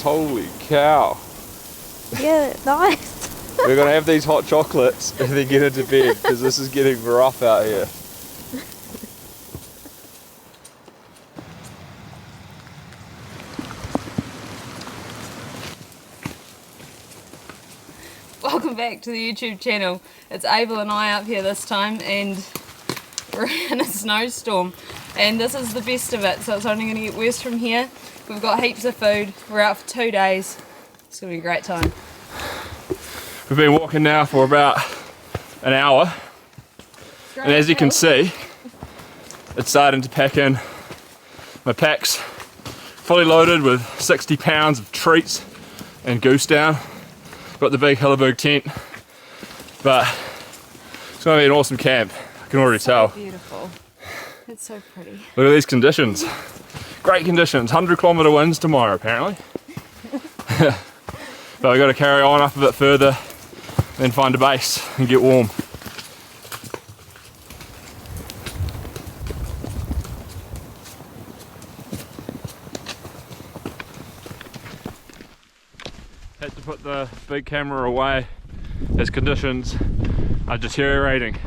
holy cow. Yeah, nice. We're gonna have these hot chocolates and then get into bed because this is getting rough out here. Welcome back to the YouTube channel. It's Abel and I up here this time, and we're in a snowstorm, and this is the best of it, so it's only going to get worse from here. We've got heaps of food. We're out for 2 days. It's going to be a great time. We've been walking now for about an hour, and as you can see, it's starting to pack in. My pack's fully loaded with 60 pounds of treats and goose down. Got the big Hilleberg tent, but it's going to be an awesome camp. I can already tell. Beautiful. It's so pretty. Look at these conditions. Great conditions. 100-kilometre winds tomorrow, apparently. But we've got to carry on up a bit further, then find a base and get warm. Had to put the big camera away as conditions are deteriorating.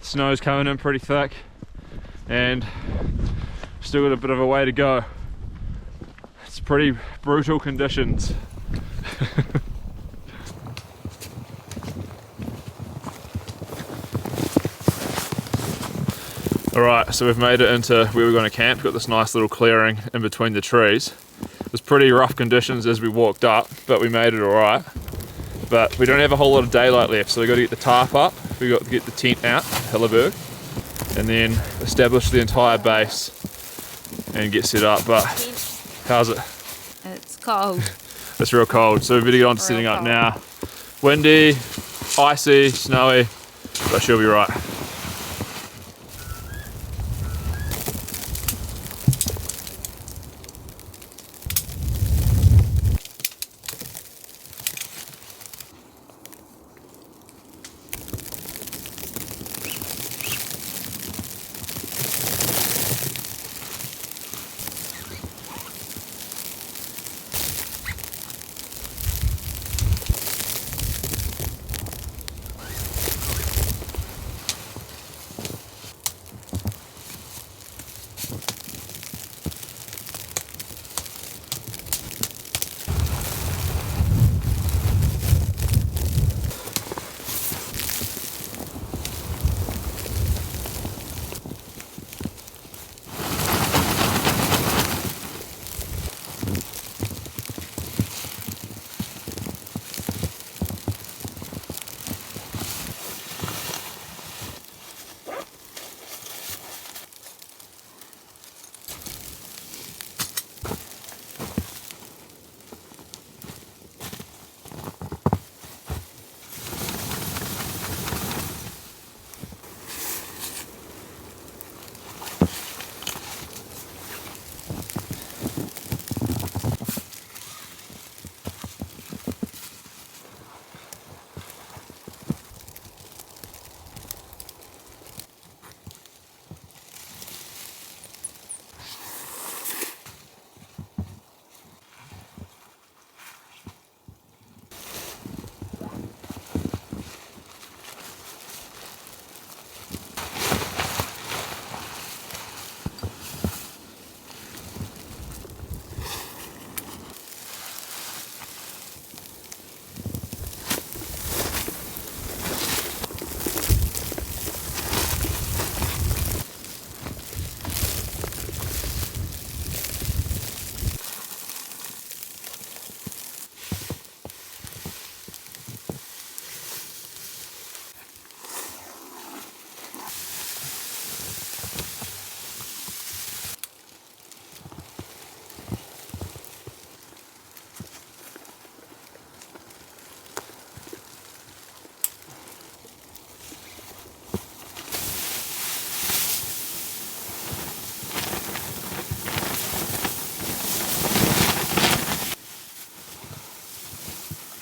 Snow's coming in pretty thick and still got a bit of a way to go. It's pretty brutal conditions. Alright, so we've made it into where we're going to camp. Got this nice little clearing in between the trees. It was pretty rough conditions as we walked up, but we made it alright. But we don't have a whole lot of daylight left, so we've got to get the tarp up, we've got to get the tent out, Hilleberg, and then establish the entire base and get set up. But how's it? It's cold. It's real cold, so we better get on to setting up now. Windy, icy, snowy, but she'll be right.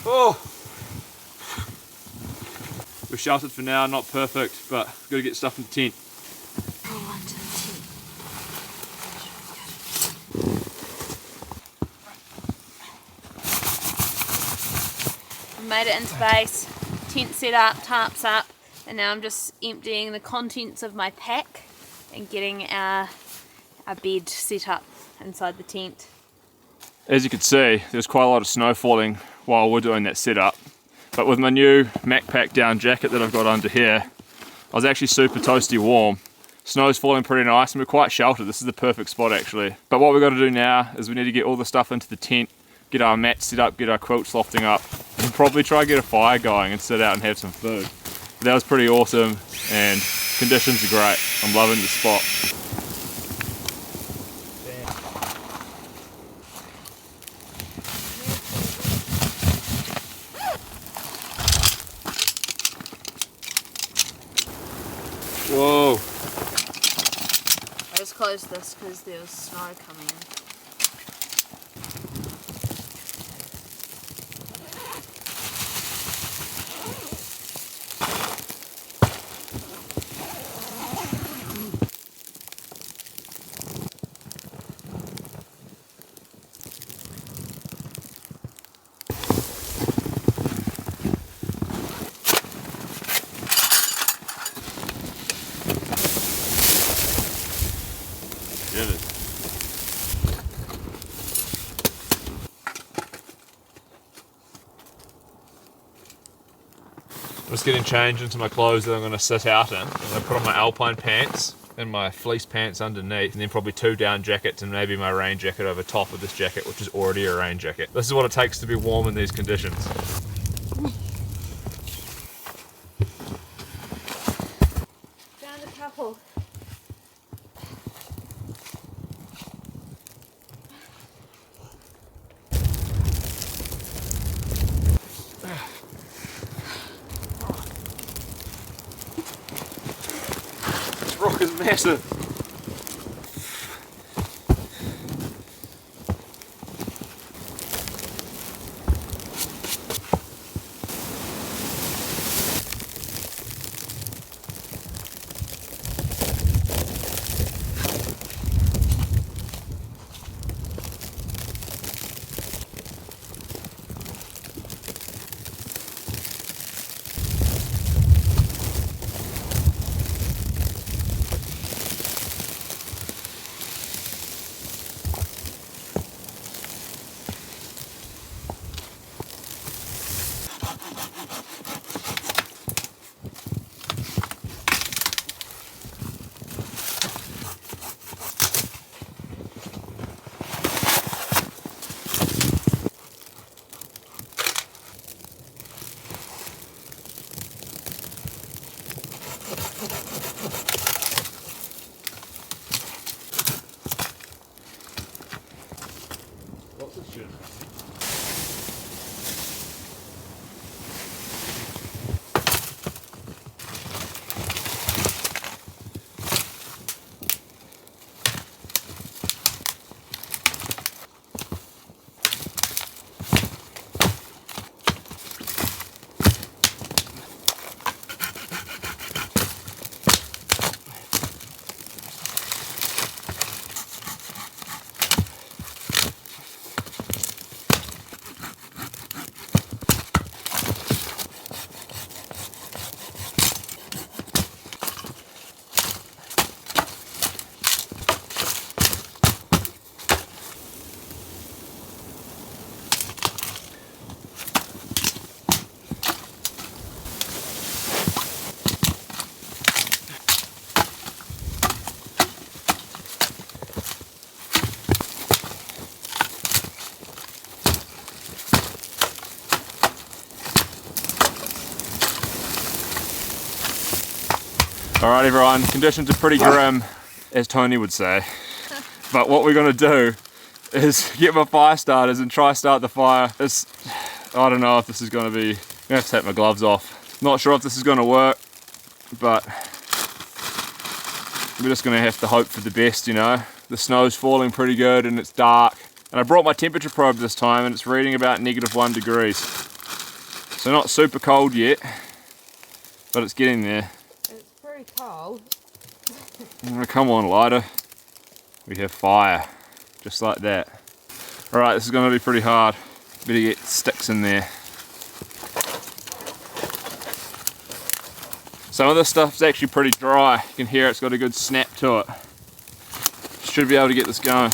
Oh! We're sheltered for now, not perfect, but we've got to get stuff in the tent. made it into base, tent set up, tarps up, and now I'm just emptying the contents of my pack and getting our bed set up inside the tent. As you can see, there's quite a lot of snow falling while we're doing that setup. But with my new MacPack down jacket that I've got under here, I was actually super toasty warm. Snow's falling pretty nice and we're quite sheltered. This is the perfect spot actually. But what we've got to do now is we need to get all the stuff into the tent, get our mats set up, get our quilts lofting up, and probably try and get a fire going and sit out and have some food. But that was pretty awesome and conditions are great. I'm loving the spot. Whoa. I just closed this because there was snow coming in. I'm just getting changed into my clothes that I'm going to sit out in. I'm going to put on my alpine pants and my fleece pants underneath, and then probably 2 down jackets and maybe my rain jacket over top of this jacket, which is already a rain jacket. This is what it takes to be warm in these conditions. Found a couple. This rock is massive. Alright everyone, conditions are pretty grim, as Tony would say. But what we're going to do is get my fire starters and try start the fire. I don't know if this is going to be, I'm going to have to take my gloves off. Not sure if this is going to work, but we're just going to have to hope for the best, you know. The snow's falling pretty good and it's dark. And I brought my temperature probe this time and it's reading about -1 degrees. So not super cold yet, but it's getting there. Pretty cold. Come on, lighter. We have fire, just like that. Alright, this is going to be pretty hard. Better get sticks in there. Some of this stuff's actually pretty dry. You can hear it's got a good snap to it. Should be able to get this going.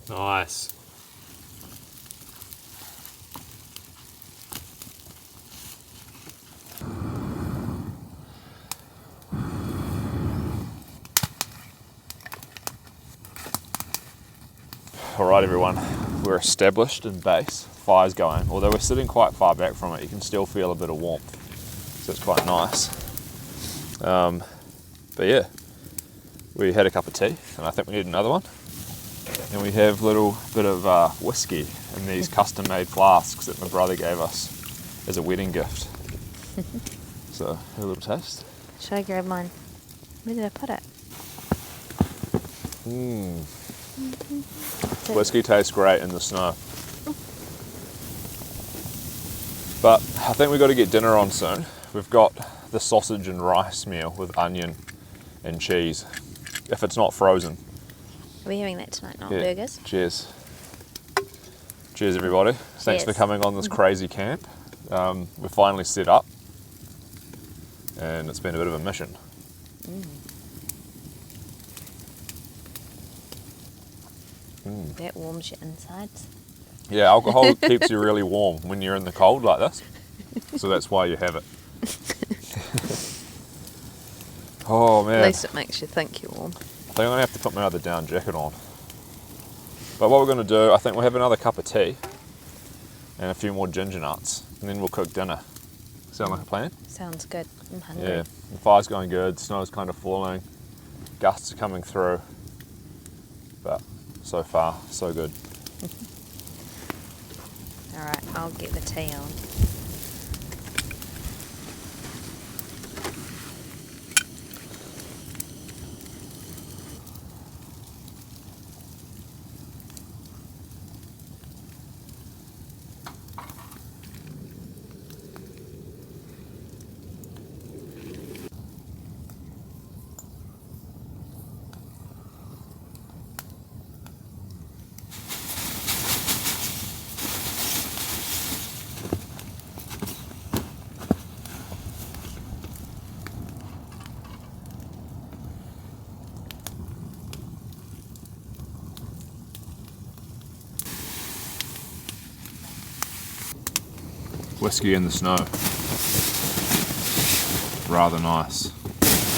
Nice. Alright everyone, we're established in base, fire's going. Although we're sitting quite far back from it, you can still feel a bit of warmth, so it's quite nice. But yeah, we had a cup of tea and I think we need another one. And we have a little bit of whiskey in these custom made flasks that my brother gave us as a wedding gift. So, have a little taste. Should I grab mine? Where did I put it? Whiskey tastes great in the snow. But I think we've got to get dinner on soon. We've got the sausage and rice meal with onion and cheese, if it's not frozen. Are we having that tonight, not Yeah. burgers? Cheers. Cheers everybody. Thanks for Cheers. coming on this crazy camp. We're finally set up and it's been a bit of a mission. That warms your insides. Yeah, alcohol keeps you really warm when you're in the cold like this. So that's why you have it. Oh man. At least it makes you think you're warm. I think I'm going to have to put my other down jacket on. But what we're going to do, I think we'll have another cup of tea and a few more ginger nuts, and then we'll cook dinner. Sound like a plan? Sounds good. I'm hungry. Yeah, the fire's going good, snow's kind of falling, gusts are coming through, but so far, so good. Alright, I'll get the tea on. Whiskey in the snow. Rather nice.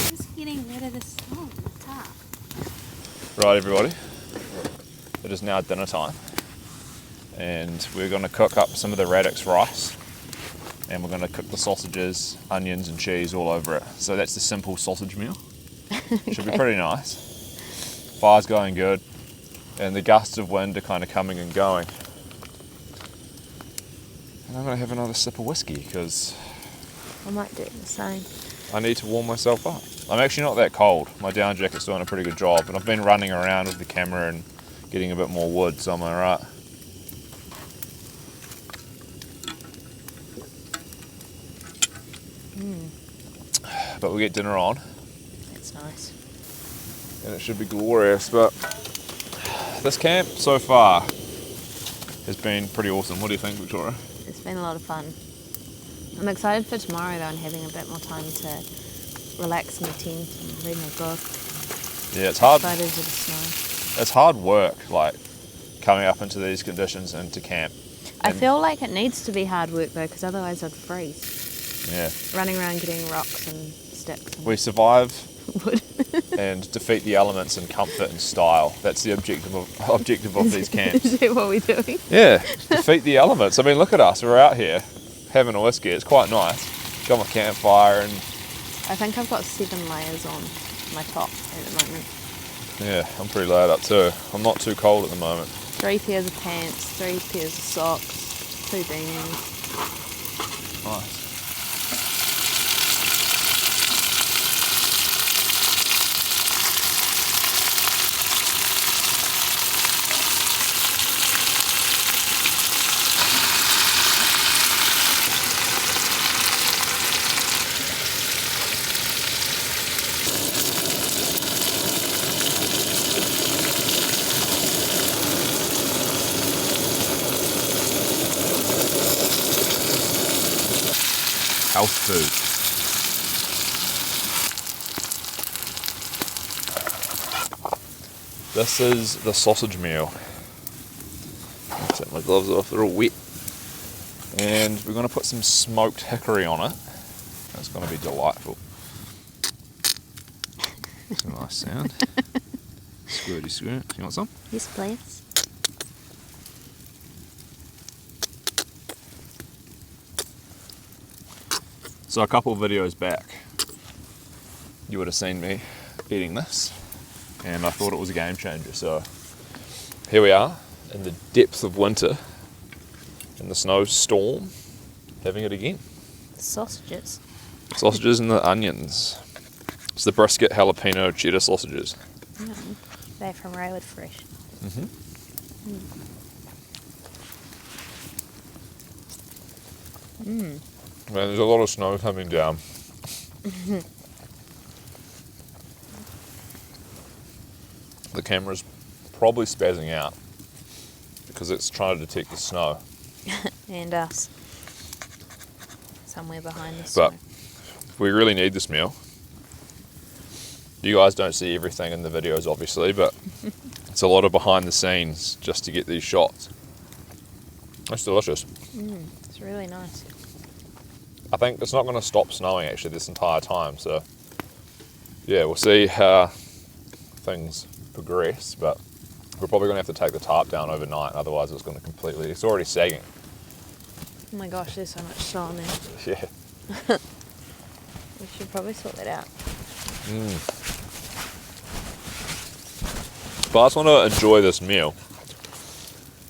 Just getting rid of the snow on the top. Right everybody, it is now dinner time and we're going to cook up some of the radix rice and we're going to cook the sausages, onions and cheese all over it. So that's the simple sausage meal. Should be pretty nice. Fire's going good and the gusts of wind are kind of coming and going. And I'm going to have another sip of whiskey because I might do the same. I need to warm myself up. I'm actually not that cold. My down jacket's doing a pretty good job and I've been running around with the camera and getting a bit more wood, so I'm alright. But we'll get dinner on That's nice. and it should be glorious. But this camp so far has been pretty awesome. What do you think, Victoria? It's been a lot of fun. I'm excited for tomorrow though and having a bit more time to relax in the tent and read my book. Yeah, it's hard. Photos of the snow. It's hard work, like coming up into these conditions and to camp. I And- feel like it needs to be hard work though because otherwise I'd freeze. Yeah, Running around getting rocks and sticks. We survive Wood. and defeat the elements in comfort and style. That's the objective of these camps. Is that what we're doing? Yeah, defeat the elements. I mean, look at us. We're out here having a whiskey. It's quite nice. Got my campfire and... I think I've got 7 layers on my top at the moment. Yeah, I'm pretty layered up too. I'm not too cold at the moment. 3 pairs of pants, 3 pairs of socks, 2 beanies. Nice. Health food. This is the sausage meal. Take my gloves off, they're all wet. And we're going to put some smoked hickory on it. That's going to be delightful. It's a nice sound. Squirty squirt. You want some? Yes, please. So a couple of videos back, you would have seen me eating this, and I thought it was a game changer. So here we are in the depth of winter, in the snowstorm, having it again. Sausages. Sausages and the onions. It's the brisket jalapeno cheddar sausages. They're from Railwood Fresh. Man, there's a lot of snow coming down. The camera's probably spazzing out because it's trying to detect the snow. And us. Somewhere behind the But snow. we really need this meal. You guys don't see everything in the videos, obviously, but it's a lot of behind the scenes just to get these shots. It's delicious. It's really nice. I think it's not going to stop snowing actually this entire time, so yeah, we'll see how things progress, but we're probably going to have to take the tarp down overnight, otherwise it's going to completely, it's already sagging. Oh my gosh, there's so much snow on there. Yeah. We should probably sort that out. But I just want to enjoy this meal,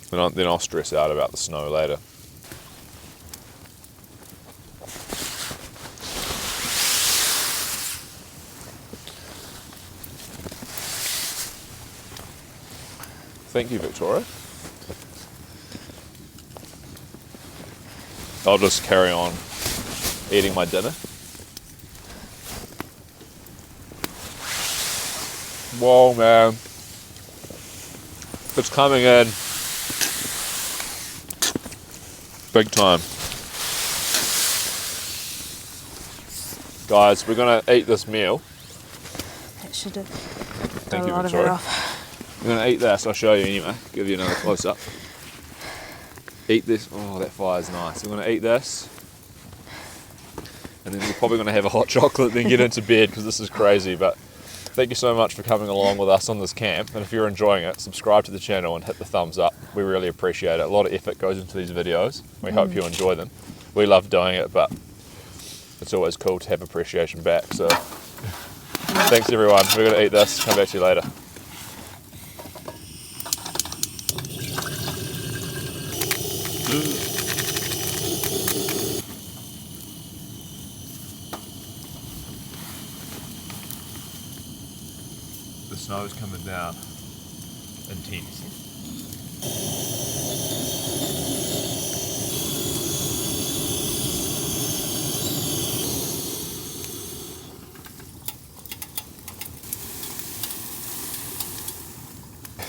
then I'll stress out about the snow later. Thank you, Victoria. I'll just carry on eating my dinner. Whoa, man. It's coming in. Big time. Guys, we're going to eat this meal. That should have Thank got you, a lot of it Victoria. off. We're going to eat this. I'll show you anyway. Give you another close up. Eat this. Oh, that fire's nice. We're going to eat this. And then we're probably going to have a hot chocolate, then get into bed because this is crazy. But thank you so much for coming along with us on this camp. And if you're enjoying it, subscribe to the channel and hit the thumbs up. We really appreciate it. A lot of effort goes into these videos. We hope you enjoy them. We love doing it, but it's always cool to have appreciation back. So thanks everyone. We're going to eat this. Come back to you later. The snow's coming down. Intense.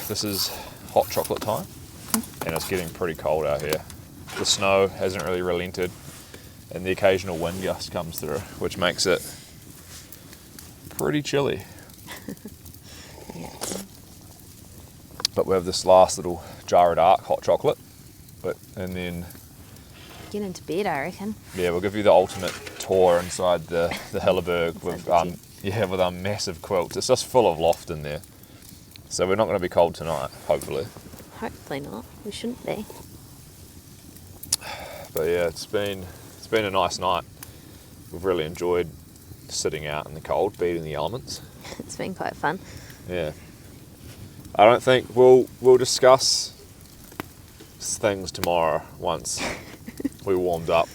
This is hot chocolate time, and it's getting pretty cold out here. The snow hasn't really relented, and the occasional wind gust comes through, which makes it pretty chilly. Yeah. But we have this last little jar of dark hot chocolate, and then Get into bed, I reckon. yeah, we'll give you the ultimate tour inside the Hilleberg with with our massive quilts. It's just full of loft in there. So we're not going to be cold tonight, hopefully. Hopefully not. We shouldn't be. But yeah, it's been a nice night. We've really enjoyed sitting out in the cold, beating the elements. It's been quite fun. Yeah. I don't think we'll discuss things tomorrow once we warmed up.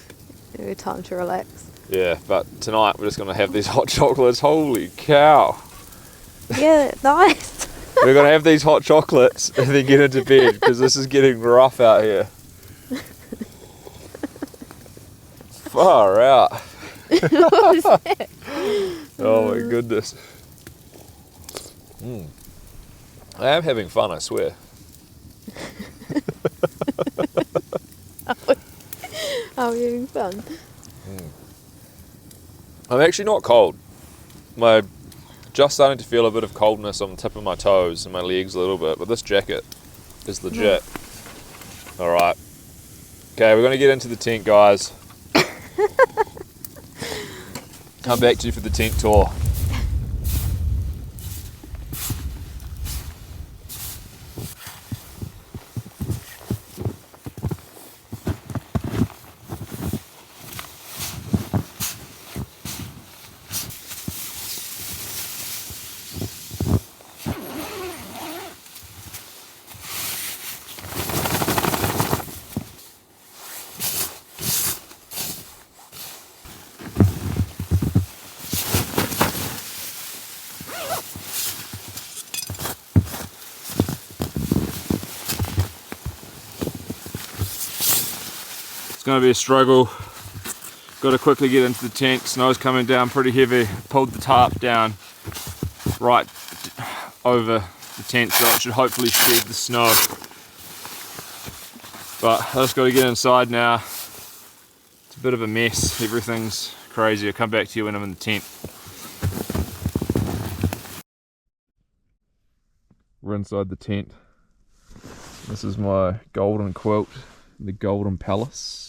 Maybe time to relax. Yeah, but tonight we're just going to have these hot chocolates. Holy cow. Yeah, nice. We're going to have these hot chocolates and then get into bed because this is getting rough out here. Far out. What was that? Oh my goodness. I am having fun, I swear. Oh, you're having fun. I'm actually not cold. Just starting to feel a bit of coldness on the tip of my toes and my legs a little bit, but this jacket is legit. Alright. Okay, we're going to get into the tent, guys. Come back to you for the tent tour. It's going to be a struggle. Got to quickly get into the tent. Snow's coming down pretty heavy. Pulled the tarp down right over the tent so it should hopefully shed the snow. But I just got to get inside now. It's a bit of a mess. Everything's crazy. I'll come back to you when I'm in the tent. We're inside the tent. This is my golden quilt, the Golden Palace.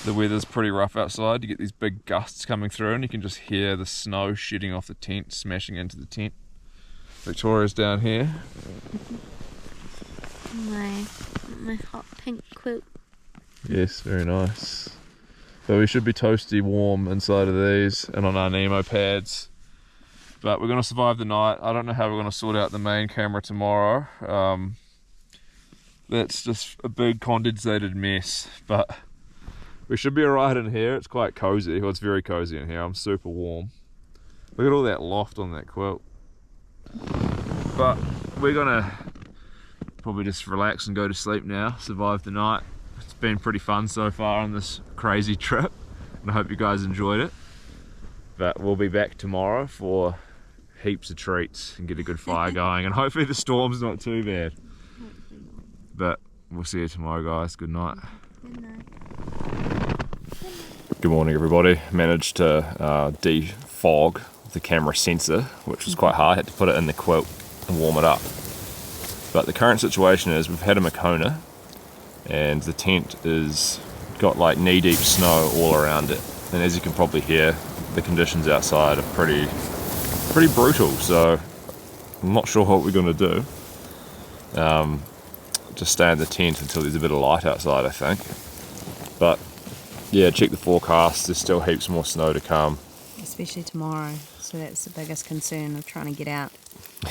The weather's pretty rough outside. You get these big gusts coming through and you can just hear the snow shedding off the tent, smashing into the tent. Victoria's down here. My hot pink quilt. Yes, very nice. So we should be toasty warm inside of these and on our Nemo pads. But we're going to survive the night. I don't know how we're going to sort out the main camera tomorrow. That's just a big condensated mess. But we should be alright in here. It's quite cozy. Well, it's very cozy in here. I'm super warm. Look at all that loft on that quilt. But we're gonna probably just relax and go to sleep now, survive the night. It's been pretty fun so far on this crazy trip, and I hope you guys enjoyed it. But we'll be back tomorrow for heaps of treats and get a good fire going, and hopefully the storm's not too bad. But we'll see you tomorrow, guys. Good night. Good night. Good morning, everybody. Managed to defog the camera sensor, which was quite hard. Had to put it in the quilt and warm it up. But the current situation is we've had a Makona and the tent is got like knee-deep snow all around it. And as you can probably hear, the conditions outside are pretty brutal. So I'm not sure what we're going to do. Just stay in the tent until there's a bit of light outside, I think. But yeah, check the forecast. There's still heaps more snow to come. Especially tomorrow. So that's the biggest concern of trying to get out.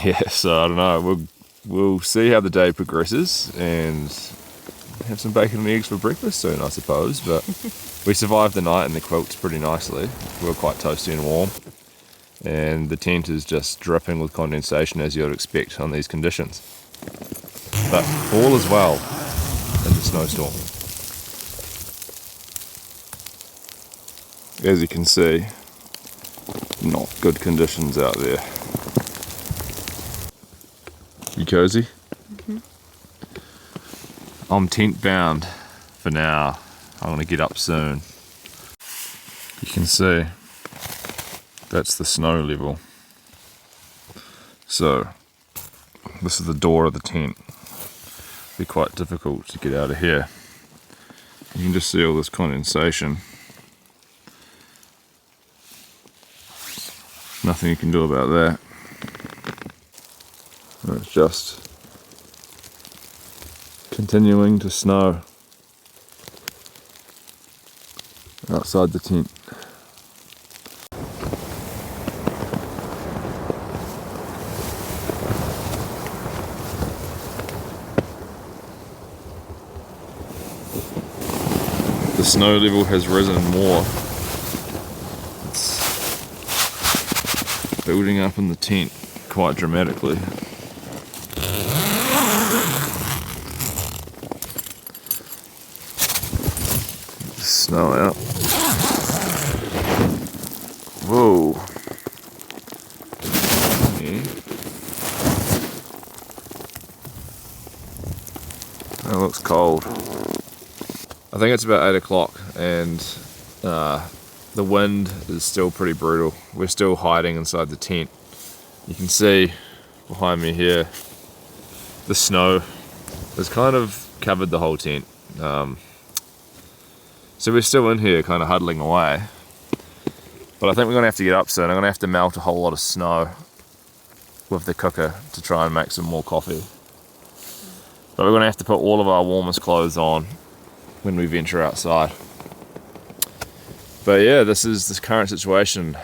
Yeah, so I don't know. We'll see how the day progresses and have some bacon and eggs for breakfast soon, I suppose. But we survived the night in the quilts pretty nicely. We were quite toasty and warm. And the tent is just dripping with condensation, as you'd expect on these conditions. But all is well in the snowstorm. As you can see, not good conditions out there. You cozy? Mm-hmm. I'm tent bound for now. I'm going to get up soon. You can see that's the snow level. So this is the door of the tent. It'll be quite difficult to get out of here. You can just see all this condensation Nothing you can do about that. It's just continuing to snow outside the tent. The snow level has risen more. It's building up in the tent quite dramatically. Snow out. Whoa. Yeah. That looks cold. I think it's about 8 o'clock and the wind is still pretty brutal. We're still hiding inside the tent. You can see behind me here, the snow has kind of covered the whole tent. So we're still in here kind of huddling away. But I think we're going to have to get up soon. I'm going to have to melt a whole lot of snow with the cooker to try and make some more coffee. But we're going to have to put all of our warmest clothes on when we venture outside. But yeah, this is the current situation.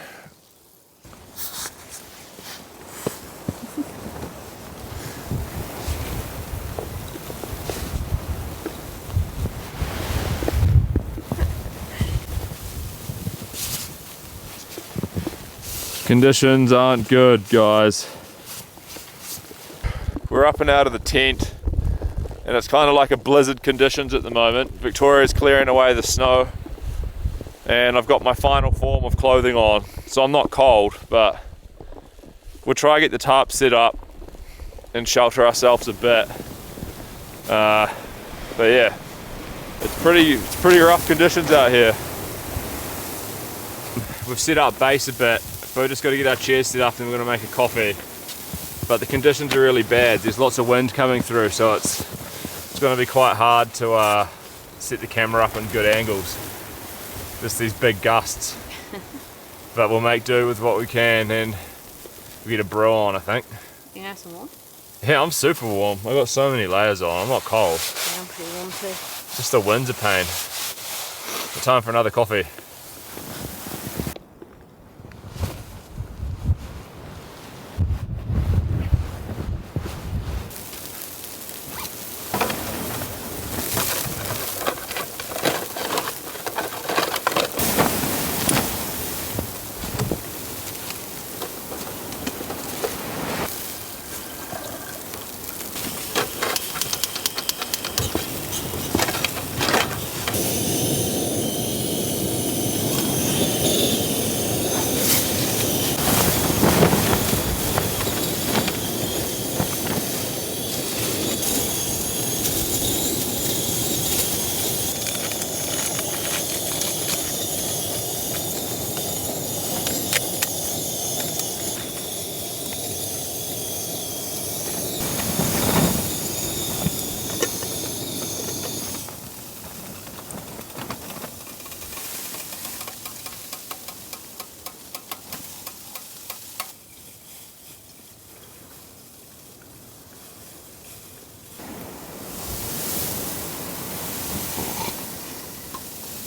Conditions aren't good, guys. We're up and out of the tent, and it's kind of like a blizzard conditions at the moment. Victoria's clearing away the snow, and I've got my final form of clothing on, so I'm not cold, but we'll try to get the tarp set up and shelter ourselves a bit. But yeah, it's pretty rough conditions out here. We've set up base a bit. We've just got to get our chairs set up and we're going to make a coffee. But the conditions are really bad. There's lots of wind coming through, so it's going to be quite hard to set the camera up in good angles. Just these big gusts. But we'll make do with what we can and we get a brew on, I think. You nice and warm? Yeah, I'm super warm. I've got so many layers on. I'm not cold. Yeah, I'm pretty warm too. Just the wind's a pain. Time for another coffee.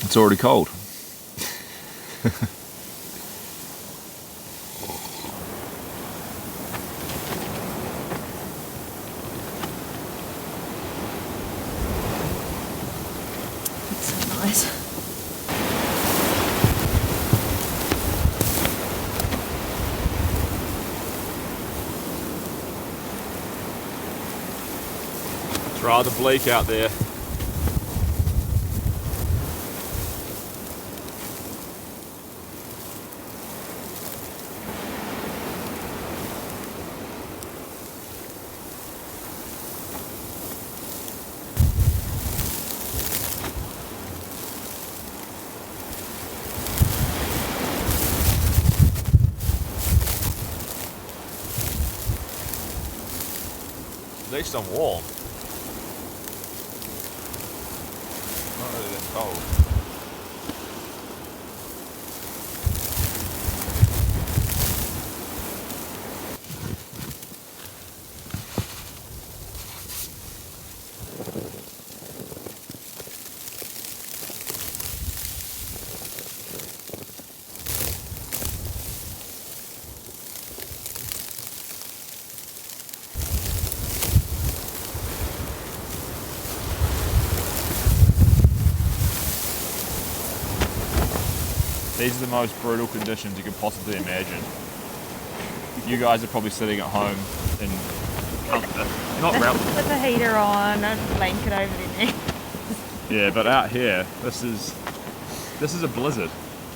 It's already cold. That's so nice. It's rather bleak out there. At least I'm warm. Not really that cold. These are the most brutal conditions you could possibly imagine. You guys are probably sitting at home in comfort. Not relative. With the heater on and a blanket over their neck. Yeah, but out here, this is a blizzard.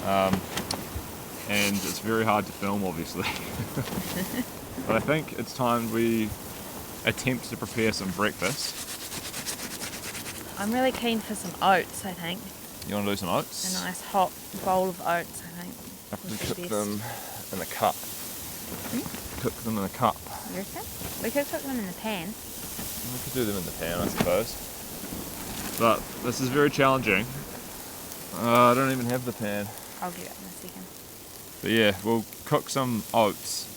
And it's very hard to film, obviously. But I think it's time we attempt to prepare some breakfast. I'm really keen for some oats, I think. You want to do some oats? A nice hot bowl of oats, I think. I have to would be cook best. them in a cup. Cook them in a cup. You reckon? We could cook them in the pan. We could do them in the pan, I suppose. But this is very challenging. I don't even have the pan. I'll get it in a second. But yeah, we'll cook some oats,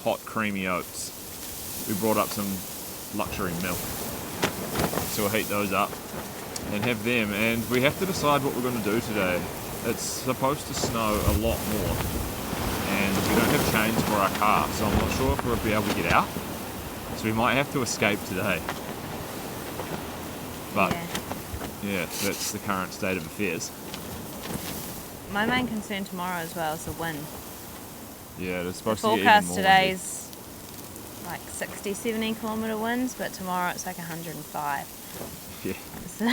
hot creamy oats. We brought up some luxury milk. So we'll heat those up and have them. And we have to decide what we're going to do today. It's supposed to snow a lot more. And we don't have chains for our car, so I'm not sure if we'll be able to get out. So we might have to escape today. But yeah, that's the current state of affairs. My main concern tomorrow as well is the wind. Yeah, it's The supposed to get even forecast more today's like 60, 70 kilometre winds, but tomorrow it's like 105. Yeah. So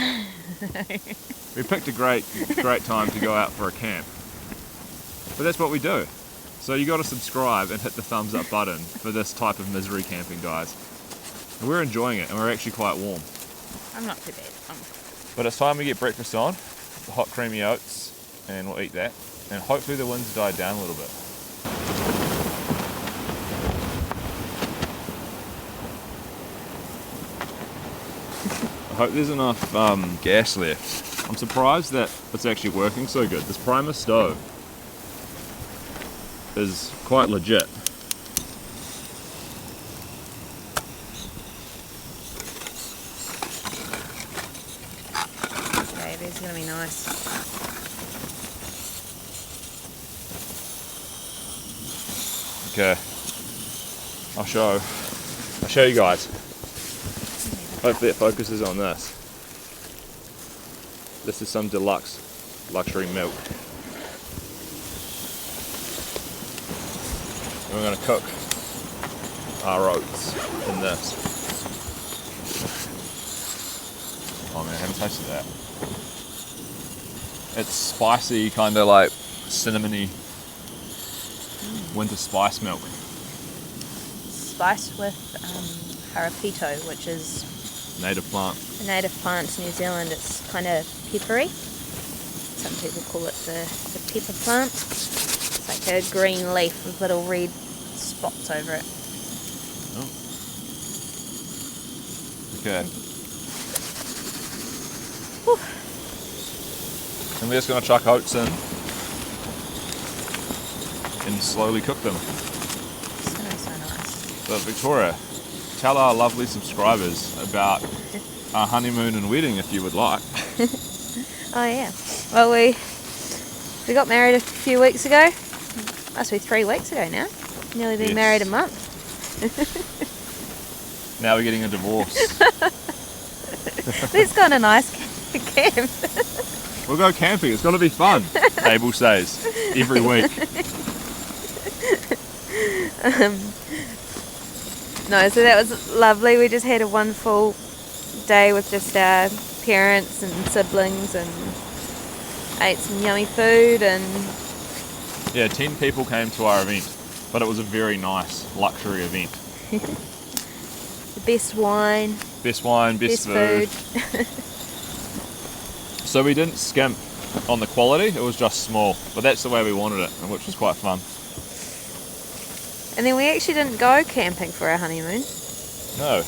We picked a great time to go out for a camp. But that's what we do. So you got to subscribe and hit the thumbs up button for this type of misery camping, guys. And we're enjoying it, and we're actually quite warm. I'm not too bad. But it's time we get breakfast on, the hot creamy oats, and we'll eat that. And hopefully the winds die down a little bit. I hope there's enough gas left. I'm surprised that it's actually working so good. This Primus stove is quite legit. Okay, these are going to be nice. Okay, I'll show you guys. Hopefully it focuses on this. This is some deluxe luxury milk. And we're going to cook our oats in this. Oh man, I haven't tasted that. It's spicy, kind of like cinnamony winter spice milk. Spiced with harapito, which is Native plant. a native plant in New Zealand. It's kind of peppery. Some people call it the pepper plant. It's like a green leaf with little red spots over it. Oh. Okay. Whew. And we're just going to chuck oats in and slowly cook them. It's going to be so nice. But Victoria, tell our lovely subscribers about our honeymoon and wedding if you would like. Oh yeah. Well, we got married a few weeks ago. Must be 3 weeks ago now. Nearly been Yes. married a month. Now we're getting a divorce. Let's go on a nice camp. We'll go camping. It's going to be fun, Abel says, every week. No, so that was lovely. We just had a wonderful day with just our parents and siblings and ate some yummy food and Yeah, 10 people came to our event, but it was a very nice luxury event. the best wine, Best wine, best food. So we didn't skimp on the quality, it was just small, but that's the way we wanted it, which was quite fun. And then we actually didn't go camping for our honeymoon. No,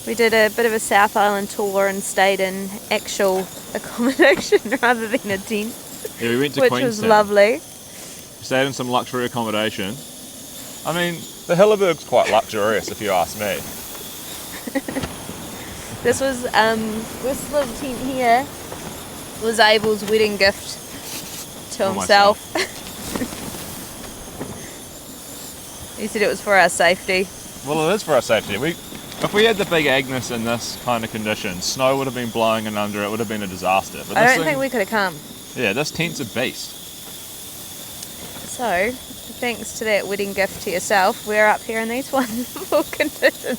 We did a bit of a South Island tour and stayed in actual accommodation rather than a tent, yeah, we went to which Queenstown. was lovely. Stayed in some luxury accommodation. I mean, the Hilleberg's quite luxurious if you ask me. This was this little tent here was Abel's wedding gift to For himself. He said it was for our safety. Well, it is for our safety. If we had the big Agnes in this kind of condition, snow would have been blowing in under it, would have been a disaster. But I this don't think we could have come. Yeah, this tent's a beast. So, thanks to that wedding gift to yourself, we're up here in these wonderful conditions.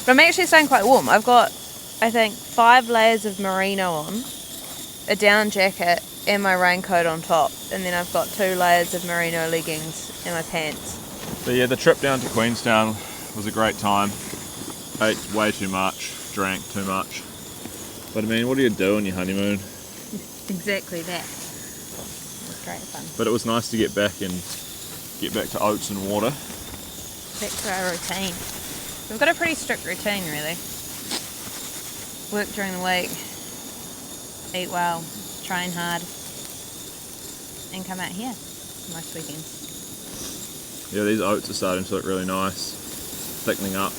But I'm actually staying quite warm. I've got, I think, 5 layers of merino on, a down jacket, and my raincoat on top. And then I've got 2 layers of merino leggings and my pants. So yeah, the trip down to Queenstown was a great time. Ate way too much, drank too much. But I mean, what do you do on your honeymoon? Exactly that. It was great fun. But it was nice to get back to oats and water. Back to our routine. We've got a pretty strict routine, really. Work during the week, eat well, train hard, and come out here most weekends. Yeah, these oats are starting to look really nice, thickening up.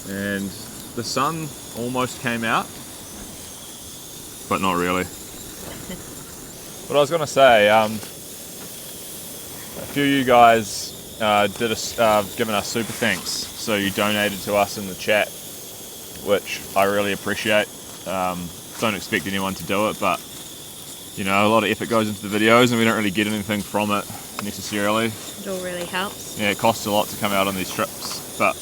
And the sun almost came out, but not really. What I was going to say, a few of you guys given us super thanks, so you donated to us in the chat, which I really appreciate. Don't expect anyone to do it, but you know, a lot of effort goes into the videos and we don't really get anything from it necessarily. It all really helps. Yeah, it costs a lot to come out on these trips, but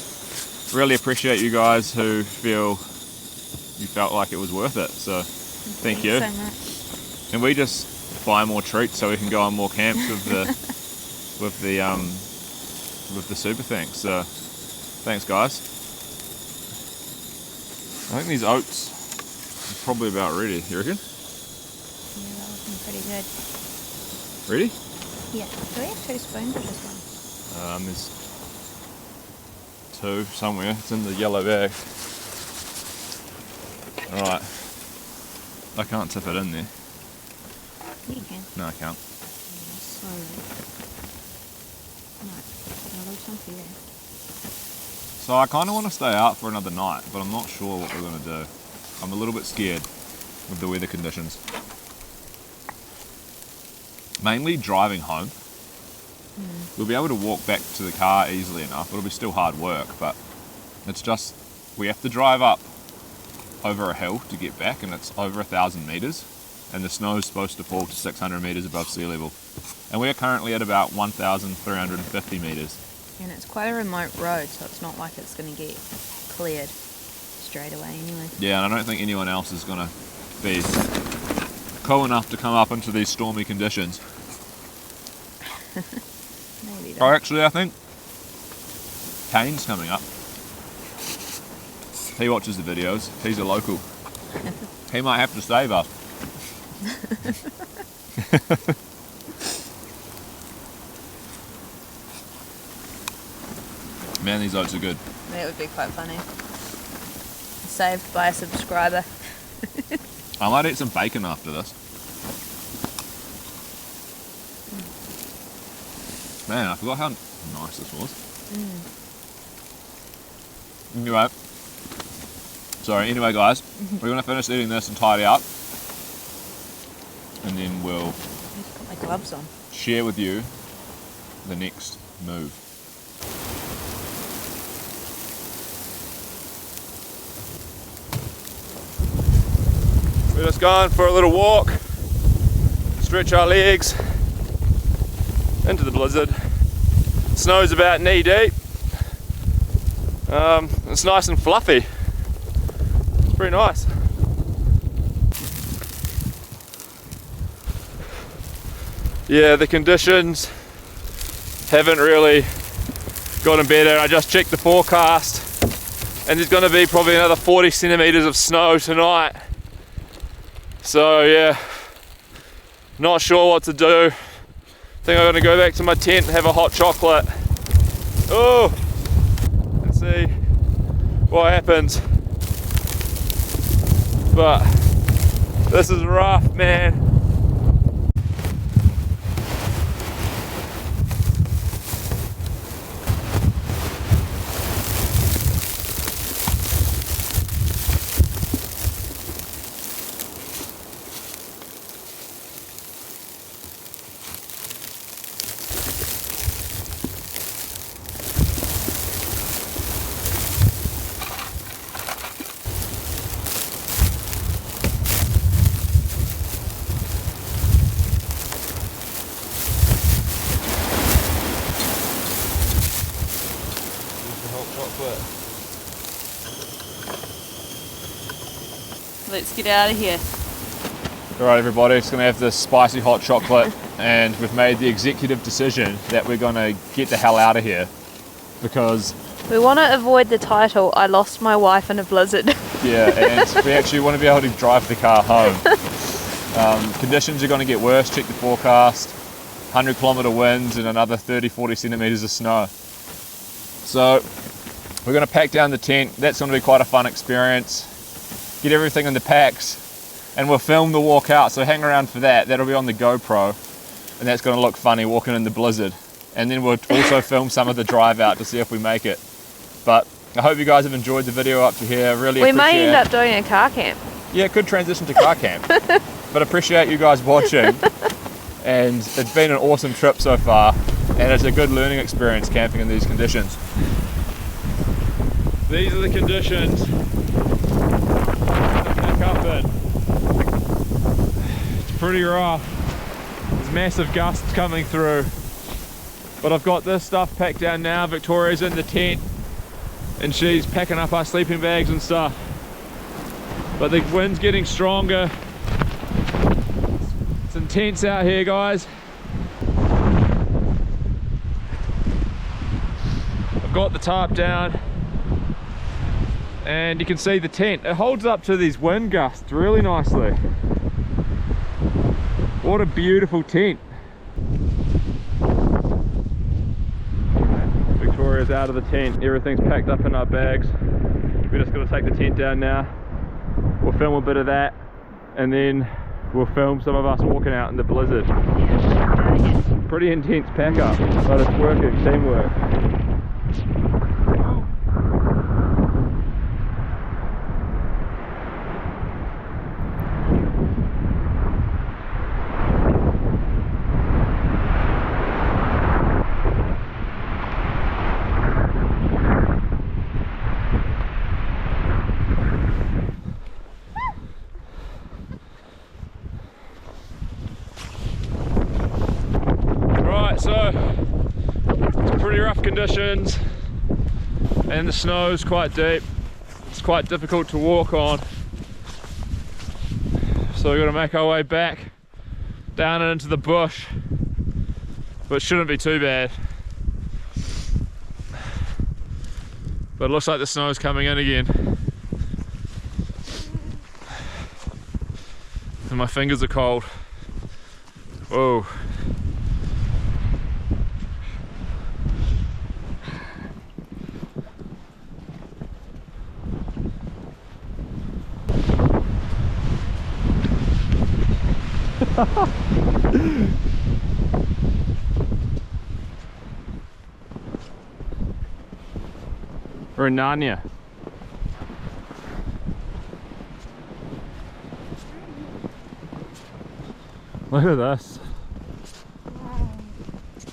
really appreciate you guys who felt like it was worth it, so thank you so much. And we just buy more treats so we can go on more camps with the with the super thanks. So thanks guys. I think these oats are probably about ready. You reckon? Yeah, they're looking pretty good. Ready? Yeah. Do we have 2 spoons or just one? There's 2 somewhere. It's in the yellow bag. Alright. I can't tip it in there. You can. No, I can't. Slowly. Right. A little chunky there. So I kind of want to stay out for another night, but I'm not sure what we're going to do. I'm a little bit scared with the weather conditions. Mainly driving home. We'll be able to walk back to the car easily enough. It'll be still hard work, but it's just, we have to drive up over a hill to get back, and it's over 1,000 metres, and the snow is supposed to fall to 600 metres above sea level. And we are currently at about 1,350 metres. And it's quite a remote road, so it's not like it's going to get cleared straight away anyway. Yeah, and I don't think anyone else is going to be cool enough to come up into these stormy conditions. Maybe Oh, actually, I think Kane's coming up. He watches the videos. He's a local. He might have to save us. Man, these oats are good. That would be quite funny. Saved by a subscriber. I might eat some bacon after this. Man, I forgot how nice this was. Anyway guys, we're going to finish eating this and tidy up. And then we'll Put my gloves on. share with you the next move. We're just going for a little walk, stretch our legs into the blizzard. Snow's about knee deep. It's nice and fluffy. It's pretty nice. Yeah, the conditions haven't really gotten better. I just checked the forecast and there's going to be probably another 40 centimeters of snow tonight. So yeah, not sure what to do. Think I'm going to go back to my tent and have a hot chocolate. Oh, and see what happens. But this is rough, man. let's get out of here. Alright everybody, just gonna have this spicy hot chocolate and we've made the executive decision that we're gonna get the hell out of here because we want to avoid the title, I lost my wife in a blizzard. yeah, and we actually want to be able to drive the car home. Conditions are going to get worse, check the forecast, 100-kilometre winds and another 30-40 centimetres of snow. So we're going to pack down the tent, that's going to be quite a fun experience, get everything in the packs and we'll film the walk out, so hang around for that, that'll be on the GoPro and that's going to look funny walking in the blizzard. And then we'll also film some of the drive out to see if we make it. But I hope you guys have enjoyed the video up to here. Really we appreciate may end up doing a car camp. Yeah, it could transition to car camp. But appreciate you guys watching. And it's been an awesome trip so far. And it's a good learning experience camping in these conditions. These are the conditions to pack up in. It's pretty rough. There's massive gusts coming through. But I've got this stuff packed down now. Victoria's in the tent and she's packing up our sleeping bags and stuff. But the wind's getting stronger. It's intense out here, guys. I've got the tarp down and you can see the tent. It holds up to these wind gusts really nicely. What a beautiful tent. Victoria's out of the tent, everything's packed up in our bags. We're just going to take the tent down now. We'll film a bit of that and then we'll film some of us walking out in the blizzard. Pretty intense pack up, but it's working, teamwork. So it's pretty rough conditions and the snow is quite deep. It's quite difficult to walk on. So we're going to make our way back down and into the bush, but it shouldn't be too bad. But it looks like the snow is coming in again. And my fingers are cold. Whoa. We're in Narnia. Look at this. Wow. It's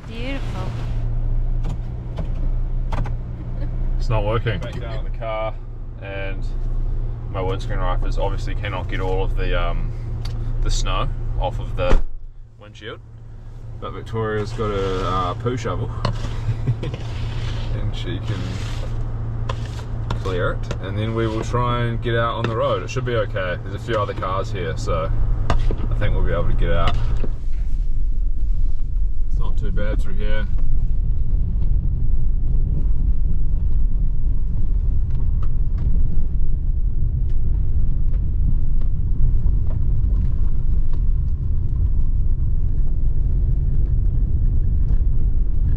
beautiful. It's not working. Back down in the car and my windscreen wipers obviously cannot get all of the snow off of the windshield, but Victoria's got a poo shovel and she can clear it, and then we will try and get out on the road. It should be okay. There's a few other cars here, so I think we'll be able to get out. It's not too bad through here.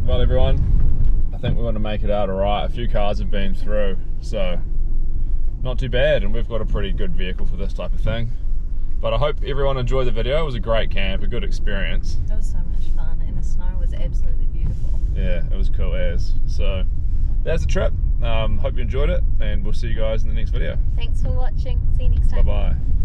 Well everyone, I think we're going to make it out alright. A few cars have been through, so not too bad, and we've got a pretty good vehicle for this type of thing. But I hope everyone enjoyed the video. It was a great camp, a good experience. It was so much fun and the snow was absolutely beautiful. Yeah, it was cool as. So that's the trip. Hope you enjoyed it and we'll see you guys in the next video. Thanks for watching. See you next time. Bye bye.